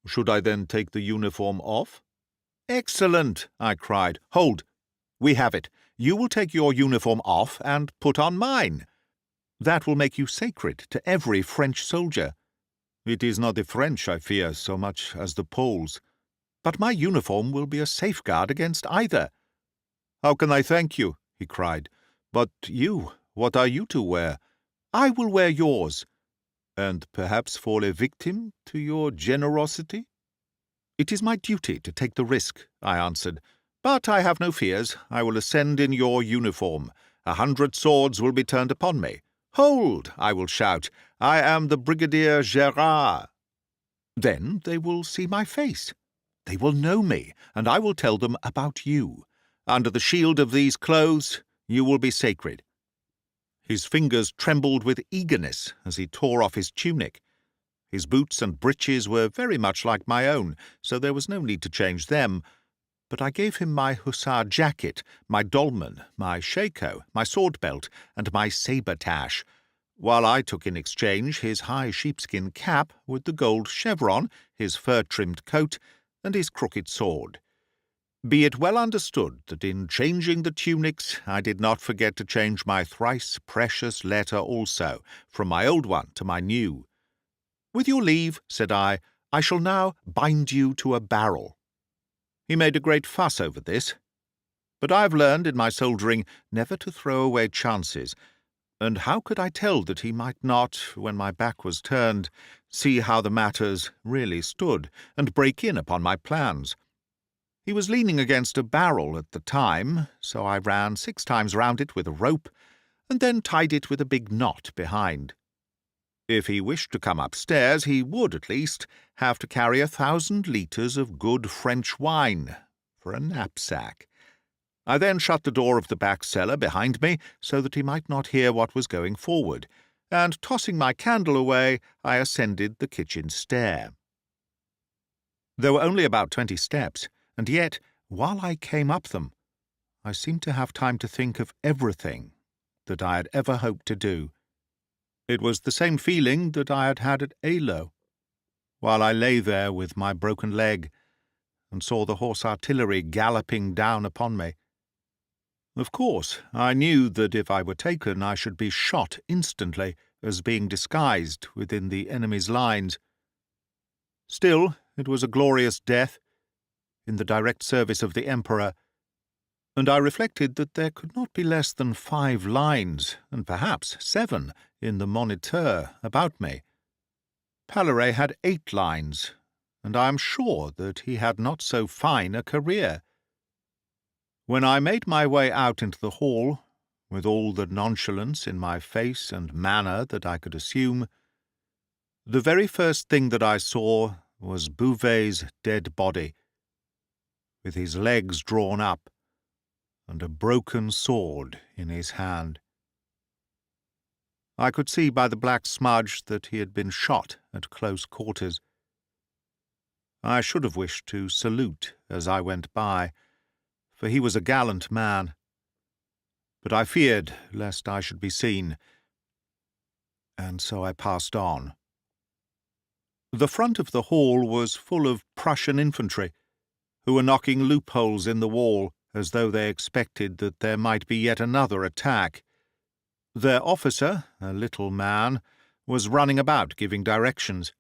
"Should I then take the uniform off?" "Excellent!" I cried. "Hold! We have it. You will take your uniform off and put on mine. That will make you sacred to every French soldier." "It is not the French I fear so much as the Poles." "But my uniform will be a safeguard against either." "How can I thank you?" he cried. "But you, what are you to wear?" "I will wear yours." "And perhaps fall a victim to your generosity?" "It is my duty to take the risk," I answered. "But I have no fears. I will ascend in your uniform. 100 swords will be turned upon me. 'Hold!' I will shout. 'I am the Brigadier Gérard.' Then they will see my face. They will know me, and I will tell them about you. Under the shield of these clothes you will be sacred." His fingers trembled with eagerness as he tore off his tunic. His boots and breeches were very much like my own, so there was no need to change them. But I gave him my hussar jacket, my dolman, my shako, my sword-belt, and my sabre-tash, while I took in exchange his high sheepskin cap with the gold chevron, his fur-trimmed coat, and his crooked sword. Be it well understood that in changing the tunics I did not forget to change my thrice precious letter also, from my old one to my new. "With your leave," said I shall now bind you to a barrel." He made a great fuss over this, but I have learned in my soldiering never to throw away chances, and how could I tell that he might not, when my back was turned, see how the matters really stood, and break in upon my plans? He was leaning against a barrel at the time, so I ran 6 times round it with a rope, and then tied it with a big knot behind. If he wished to come upstairs, he would, at least, have to carry 1,000 litres of good French wine for a knapsack. I then shut the door of the back cellar behind me, so that he might not hear what was going forward, and, tossing my candle away, I ascended the kitchen stair. There were only about 20 steps, and yet, while I came up them, I seemed to have time to think of everything that I had ever hoped to do. It was the same feeling that I had had at Eylau, while I lay there with my broken leg, and saw the horse artillery galloping down upon me. Of course, I knew that if I were taken I should be shot instantly, as being disguised within the enemy's lines. Still, it was a glorious death. in the direct service of the Emperor, and I reflected that there could not be less than 5 lines, and perhaps 7, in the Moniteur about me. Palairet had 8 lines, and I am sure that he had not so fine a career. When I made my way out into the hall, with all the nonchalance in my face and manner that I could assume, the very first thing that I saw was Bouvet's dead body, with his legs drawn up, and a broken sword in his hand. I could see by the black smudge that he had been shot at close quarters. I should have wished to salute as I went by, for he was a gallant man, but I feared lest I should be seen, and so I passed on. The front of the hall was full of Prussian infantry, who were knocking loopholes in the wall, as though they expected that there might be yet another attack. Their officer, a little man, was running about giving directions.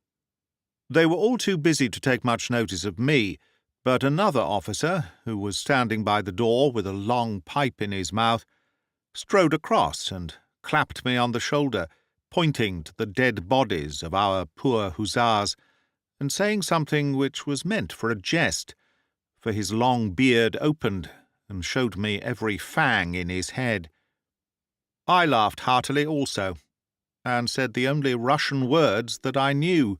They were all too busy to take much notice of me, but another officer, who was standing by the door with a long pipe in his mouth, strode across and clapped me on the shoulder, pointing to the dead bodies of our poor hussars, and saying something which was meant for a jest, for his long beard opened and showed me every fang in his head. I laughed heartily also, and said the only Russian words that I knew.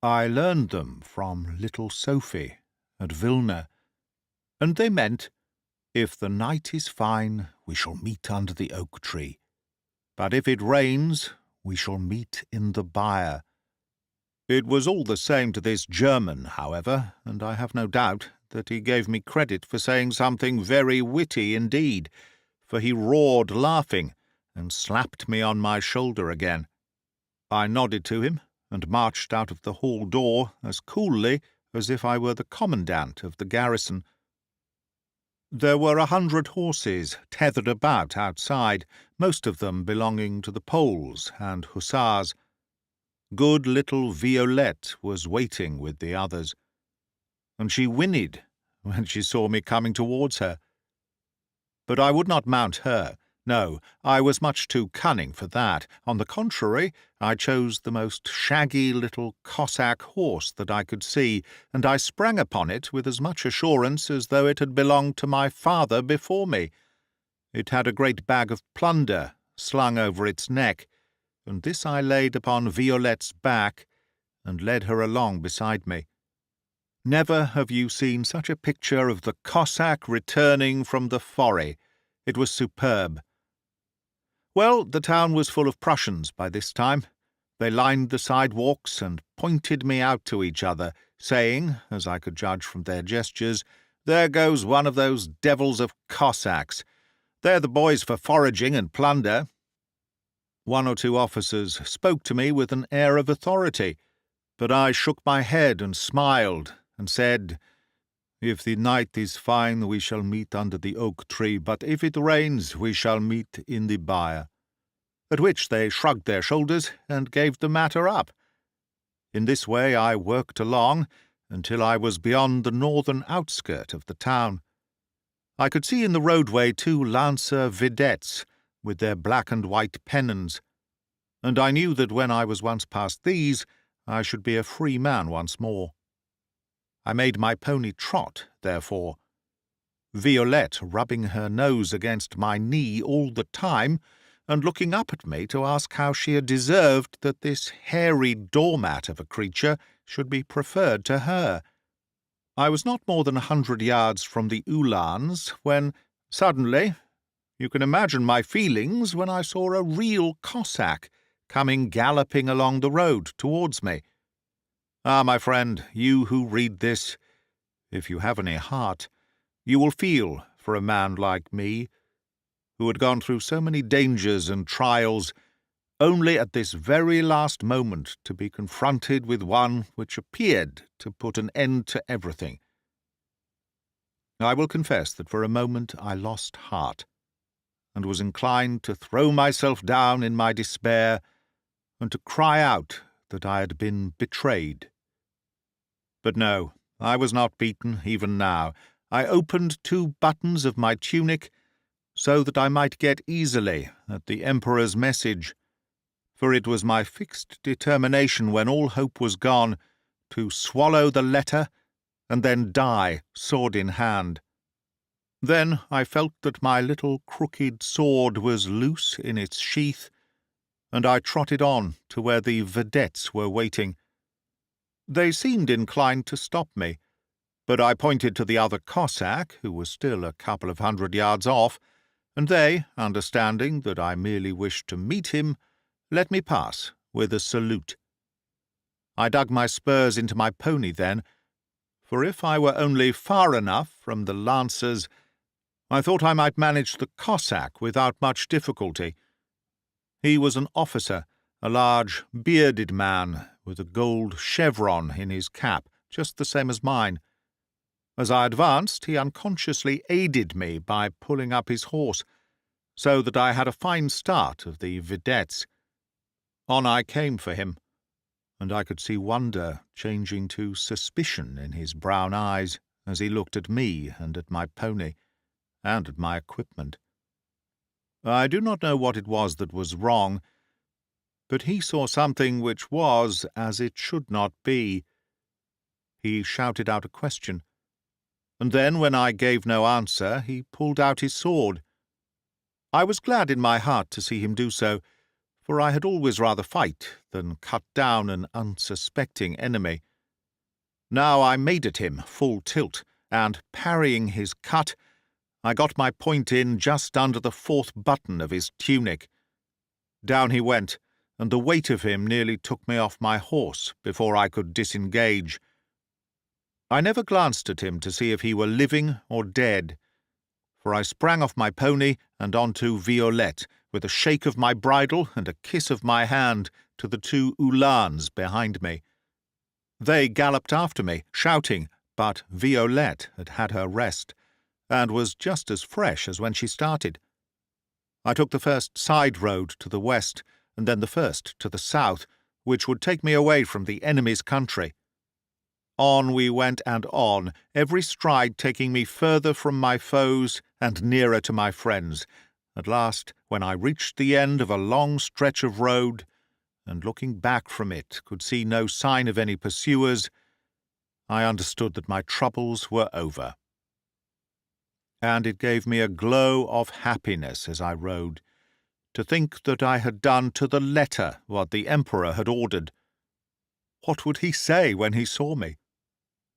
I learned them from little Sophie at Vilna, and they meant, "If the night is fine, we shall meet under the oak tree, but if it rains, we shall meet in the byre." It was all the same to this German, however, and I have no doubt that he gave me credit for saying something very witty indeed, for he roared laughing, and slapped me on my shoulder again. I nodded to him, and marched out of the hall door as coolly as if I were the commandant of the garrison. There were 100 horses tethered about outside, most of them belonging to the Poles and hussars. Good little Violette was waiting with the others, and she whinnied when she saw me coming towards her. But I would not mount her. No, I was much too cunning for that. On the contrary, I chose the most shaggy little Cossack horse that I could see, and I sprang upon it with as much assurance as though it had belonged to my father before me. It had a great bag of plunder slung over its neck, and this I laid upon Violette's back, and led her along beside me. Never have you seen such a picture of the Cossack returning from the foray. It was superb. Well, the town was full of Prussians by this time. They lined the sidewalks and pointed me out to each other, saying, as I could judge from their gestures, "There goes one of those devils of Cossacks. They're the boys for foraging and plunder." 1 or 2 officers spoke to me with an air of authority, but I shook my head and smiled, and said, "If the night is fine, we shall meet under the oak tree, but if it rains, we shall meet in the byre." At which they shrugged their shoulders and gave the matter up. In this way I worked along until I was beyond the northern outskirt of the town. I could see in the roadway 2 lancer vedettes with their black and white pennons, and I knew that when I was once past these, I should be a free man once more. I made my pony trot, therefore, Violette rubbing her nose against my knee all the time, and looking up at me to ask how she had deserved that this hairy doormat of a creature should be preferred to her. I was not more than 100 yards from the Uhlans when, suddenly, you can imagine my feelings when I saw a real Cossack coming galloping along the road towards me. Ah, my friend, you who read this, if you have any heart, you will feel for a man like me, who had gone through so many dangers and trials, only at this very last moment to be confronted with one which appeared to put an end to everything. I will confess that for a moment I lost heart, and was inclined to throw myself down in my despair, and to cry out that I had been betrayed. But no, I was not beaten even now. I opened 2 buttons of my tunic so that I might get easily at the Emperor's message, for it was my fixed determination when all hope was gone to swallow the letter and then die, sword in hand. Then I felt that my little crooked sword was loose in its sheath, and I trotted on to where the vedettes were waiting. They seemed inclined to stop me, but I pointed to the other Cossack, who was still a couple of 100 yards off, and they, understanding that I merely wished to meet him, let me pass with a salute. I dug my spurs into my pony then, for if I were only far enough from the lancers, I thought I might manage the Cossack without much difficulty. He was an officer, a large, bearded man, with a gold chevron in his cap, just the same as mine. As I advanced, he unconsciously aided me by pulling up his horse, so that I had a fine start of the vedettes. On I came for him, and I could see wonder changing to suspicion in his brown eyes as he looked at me and at my pony, and at my equipment. I do not know what it was that was wrong, but he saw something which was as it should not be. He shouted out a question, and then, when I gave no answer, he pulled out his sword. I was glad in my heart to see him do so, for I had always rather fight than cut down an unsuspecting enemy. Now I made at him full tilt, and, parrying his cut, I got my point in just under the 4th button of his tunic. Down he went, and the weight of him nearly took me off my horse before I could disengage. I never glanced at him to see if he were living or dead, for I sprang off my pony and on to Violette, with a shake of my bridle and a kiss of my hand to the 2 Uhlans behind me. They galloped after me, shouting, but Violette had had her rest, and was just as fresh as when she started. I took the first side road to the west, and then the first to the south, which would take me away from the enemy's country. On we went and on, every stride taking me further from my foes and nearer to my friends. At last, when I reached the end of a long stretch of road, and looking back from it could see no sign of any pursuers, I understood that my troubles were over. And it gave me a glow of happiness as I rode, to think that I had done to the letter what the Emperor had ordered. What would he say when he saw me?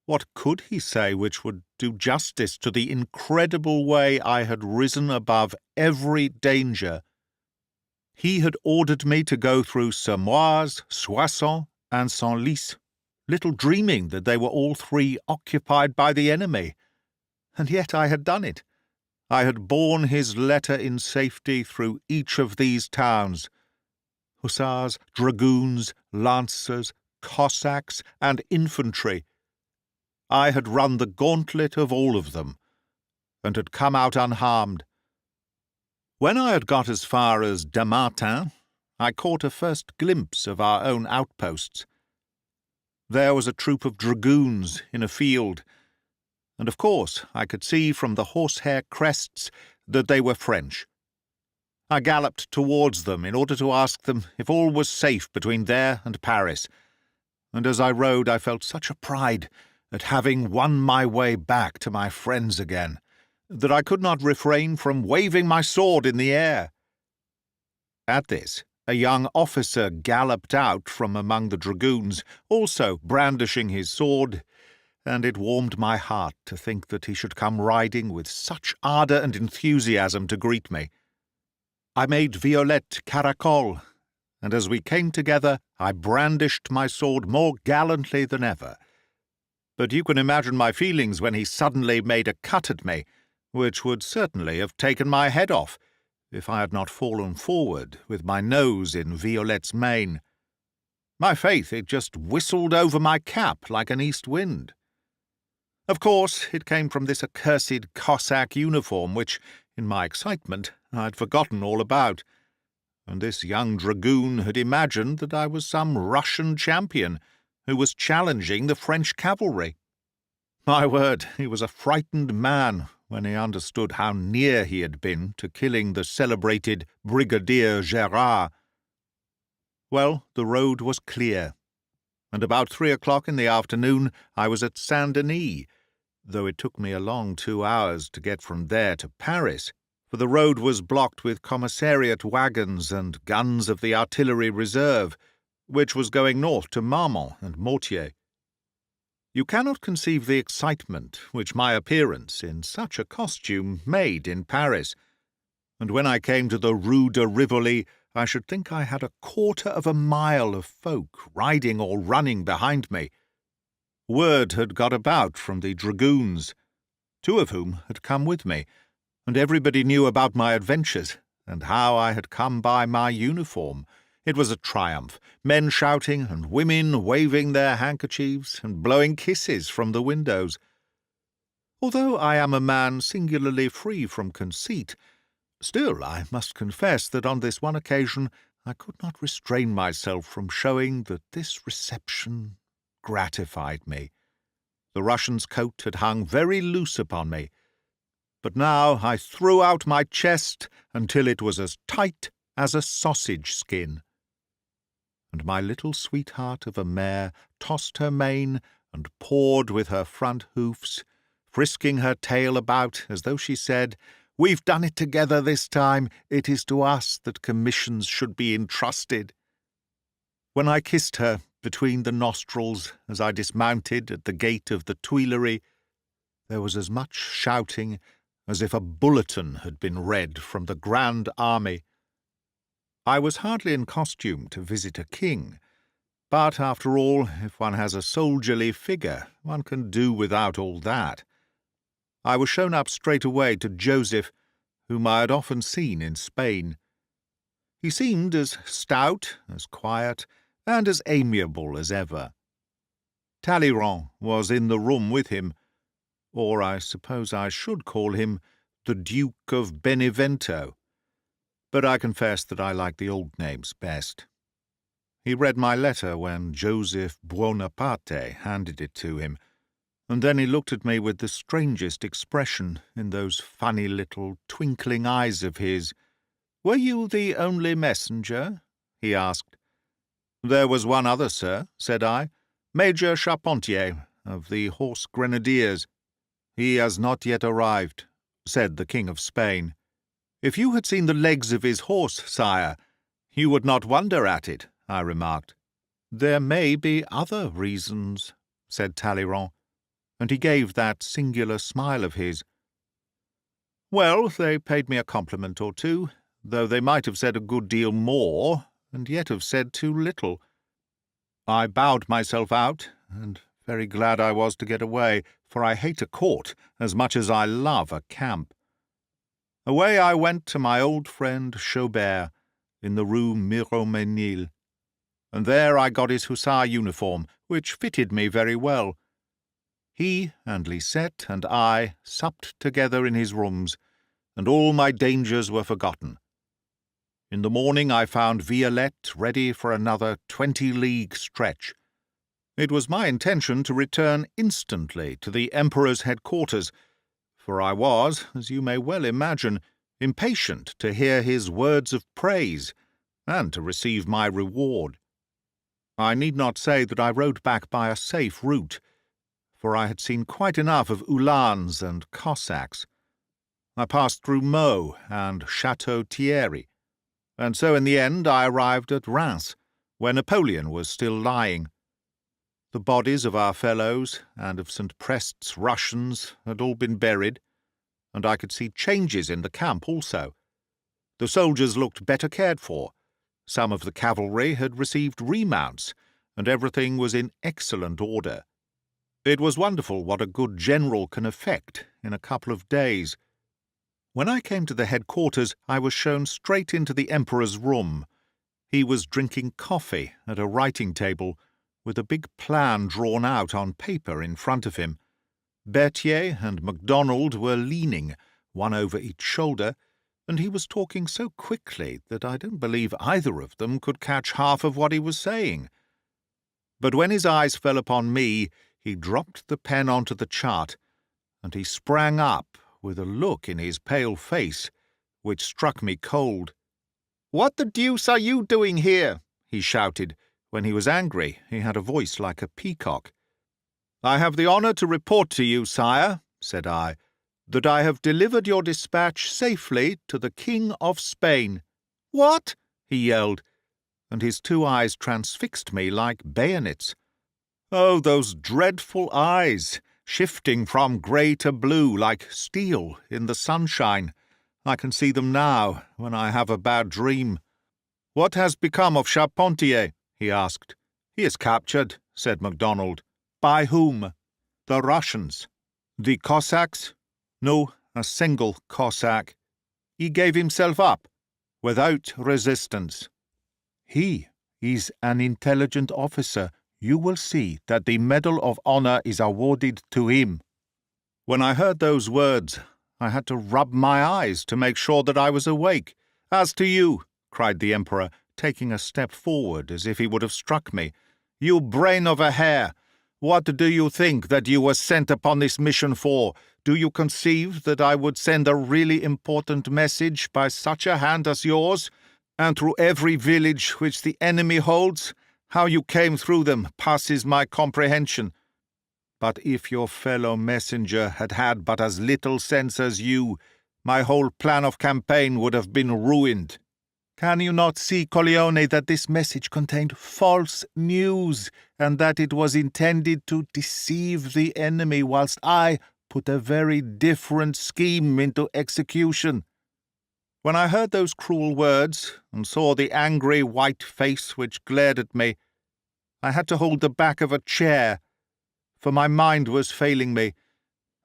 What could he say which would do justice to the incredible way I had risen above every danger? He had ordered me to go through Sermoise, Soissons, and Senlis, little dreaming that they were all 3 occupied by the enemy. And yet I had done it. I had borne his letter in safety through each of these towns. Hussars, dragoons, lancers, Cossacks, and infantry. I had run the gauntlet of all of them, and had come out unharmed. When I had got as far as Damartin, I caught a first glimpse of our own outposts. There was a troop of dragoons in a field, and of course I could see from the horsehair crests that they were French. I galloped towards them in order to ask them if all was safe between there and Paris, and as I rode I felt such a pride at having won my way back to my friends again, that I could not refrain from waving my sword in the air. At this, a young officer galloped out from among the dragoons, also brandishing his sword, and it warmed my heart to think that he should come riding with such ardour and enthusiasm to greet me. I made Violette caracole, and as we came together I brandished my sword more gallantly than ever. But you can imagine my feelings when he suddenly made a cut at me, which would certainly have taken my head off, if I had not fallen forward with my nose in Violette's mane. My faith, it just whistled over my cap like an east wind. Of course, it came from this accursed Cossack uniform, which, in my excitement, I had forgotten all about, and this young dragoon had imagined that I was some Russian champion who was challenging the French cavalry. My word, he was a frightened man when he understood how near he had been to killing the celebrated Brigadier Gérard. Well, the road was clear, and about 3 o'clock in the afternoon I was at Saint-Denis, though it took me a long 2 hours to get from there to Paris, for the road was blocked with commissariat wagons and guns of the artillery reserve, which was going north to Marmont and Mortier. You cannot conceive the excitement which my appearance in such a costume made in Paris, and when I came to the Rue de Rivoli, I should think I had 1/4 mile of folk riding or running behind me. Word had got about from the dragoons, 2 of whom had come with me, and everybody knew about my adventures, and how I had come by my uniform. It was a triumph, men shouting and women waving their handkerchiefs and blowing kisses from the windows. Although I am a man singularly free from conceit, still I must confess that on this one occasion I could not restrain myself from showing that this reception gratified me. The Russian's coat had hung very loose upon me, but now I threw out my chest until it was as tight as a sausage skin. And my little sweetheart of a mare tossed her mane and pawed with her front hoofs, frisking her tail about as though she said, "We've done it together this time. It is to us that commissions should be entrusted." When I kissed her between the nostrils as I dismounted at the gate of the Tuileries, there was as much shouting as if a bulletin had been read from the Grand Army. I was hardly in costume to visit a king, but after all, if one has a soldierly figure, one can do without all that. I was shown up straight away to Joseph, whom I had often seen in Spain. He seemed as stout, as quiet, and as amiable as ever. Talleyrand was in the room with him, or I suppose I should call him the Duke of Benevento, but I confess that I like the old names best. He read my letter when Joseph Buonaparte handed it to him, and then he looked at me with the strangest expression in those funny little twinkling eyes of his. "Were you the only messenger?" he asked. "There was one other, sir," said I, "Major Charpentier, of the Horse Grenadiers." "He has not yet arrived," said the King of Spain. "If you had seen the legs of his horse, sire, you would not wonder at it," I remarked. "There may be other reasons," said Talleyrand, and he gave that singular smile of his. Well, they paid me a compliment or two, though they might have said a good deal more, and yet have said too little. I bowed myself out, and very glad I was to get away, for I hate a court as much as I love a camp. Away I went to my old friend Chaubert in the Rue Miromesnil, and there I got his hussar uniform, which fitted me very well. He and Lisette and I supped together in his rooms, and all my dangers were forgotten. In the morning I found Violette ready for another 20-league stretch. It was my intention to return instantly to the Emperor's headquarters, for I was, as you may well imagine, impatient to hear his words of praise, and to receive my reward. I need not say that I rode back by a safe route, for I had seen quite enough of Uhlans and Cossacks. I passed through Meaux and Chateau Thierry, and so in the end I arrived at Reims, where Napoleon was still lying. The bodies of our fellows and of St. Prest's Russians had all been buried, and I could see changes in the camp also. The soldiers looked better cared for. Some of the cavalry had received remounts, and everything was in excellent order. It was wonderful what a good general can effect in a couple of days. When I came to the headquarters, I was shown straight into the Emperor's room. He was drinking coffee at a writing table, with a big plan drawn out on paper in front of him. Berthier and MacDonald were leaning, one over each shoulder, and he was talking so quickly that I don't believe either of them could catch half of what he was saying. But when his eyes fell upon me, He dropped the pen onto the chart, and he sprang up with a look in his pale face which struck me cold. "What the deuce are you doing here?" he shouted. When he was angry, he had a voice like a peacock. "I have the honour to report to you, sire," said I, "that I have delivered your dispatch safely to the King of Spain." "What?" he yelled, and his 2 eyes transfixed me like bayonets. Oh, those dreadful eyes, shifting from grey to blue like steel in the sunshine. I can see them now when I have a bad dream. "What has become of Charpentier?" he asked. "He is captured," said MacDonald. "By whom?" "The Russians." "The Cossacks?" "No, a single Cossack." "He gave himself up?" "Without resistance." "He is an intelligent officer. You will see that the Medal of Honor is awarded to him." When I heard those words, I had to rub my eyes to make sure that I was awake. "As to you," cried the Emperor, taking a step forward as if he would have struck me, "you brain of a hare, what do you think that you were sent upon this mission for? Do you conceive that I would send a really important message by such a hand as yours, and through every village which the enemy holds? How you came through them passes my comprehension. But if your fellow messenger had had but as little sense as you, my whole plan of campaign would have been ruined. Can you not see, Corleone, that this message contained false news, and that it was intended to deceive the enemy, whilst I put a very different scheme into execution?" When I heard those cruel words, and saw the angry white face which glared at me, I had to hold the back of a chair, for my mind was failing me,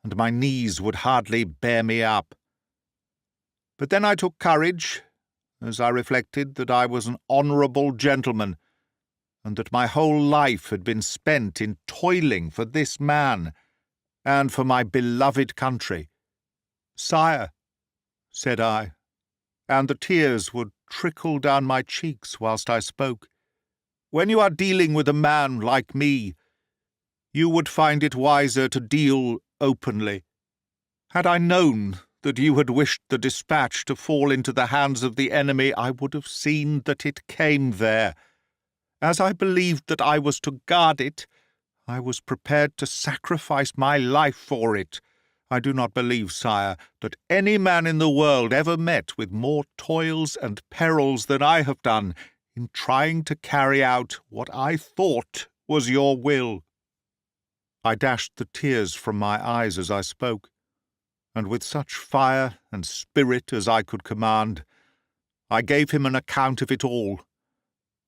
and my knees would hardly bear me up. But then I took courage, as I reflected that I was an honourable gentleman, and that my whole life had been spent in toiling for this man, and for my beloved country. "Sire," said I, and the tears would trickle down my cheeks whilst I spoke, "when you are dealing with a man like me, you would find it wiser to deal openly. Had I known that you had wished the dispatch to fall into the hands of the enemy, I would have seen that it came there. As I believed that I was to guard it, I was prepared to sacrifice my life for it. I do not believe, sire, that any man in the world ever met with more toils and perils than I have done in trying to carry out what I thought was your will." I dashed the tears from my eyes as I spoke, and with such fire and spirit as I could command, I gave him an account of it all,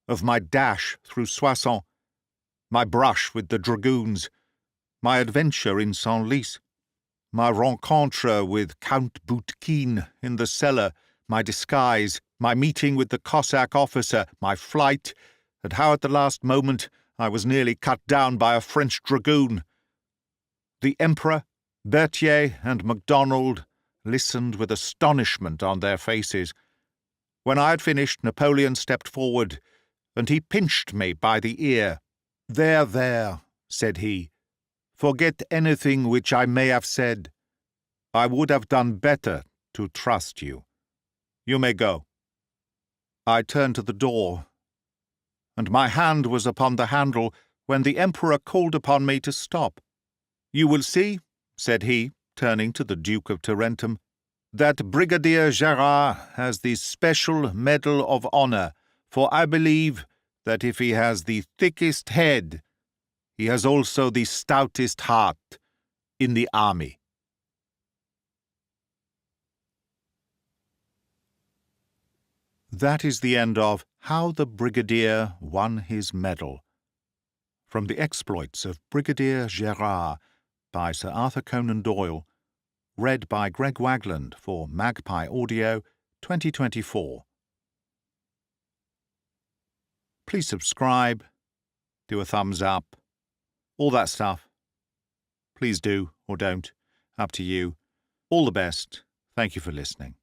of my dash through Soissons, my brush with the dragoons, my adventure in Senlis, my rencontre with Count Boutkin in the cellar, my disguise, my meeting with the Cossack officer, my flight, and how at the last moment I was nearly cut down by a French dragoon. The Emperor, Berthier, and MacDonald listened with astonishment on their faces. When I had finished, Napoleon stepped forward, and he pinched me by the ear. There, said he. "Forget anything which I may have said. I would have done better to trust you. You may go." I turned to the door, and my hand was upon the handle when the Emperor called upon me to stop. "You will see," said he, turning to the Duke of Tarentum, "that Brigadier Gerard has the special Medal of Honor, for I believe that if he has the thickest head, he has also the stoutest heart in the army." That is the end of How the Brigadier Won His Medal, from the exploits of Brigadier Gerard by Sir Arthur Conan Doyle, read by Greg Wagland for Magpie Audio 2024. Please subscribe, do a thumbs up, all that stuff. Please do or don't, up to you. All the best. Thank you for listening.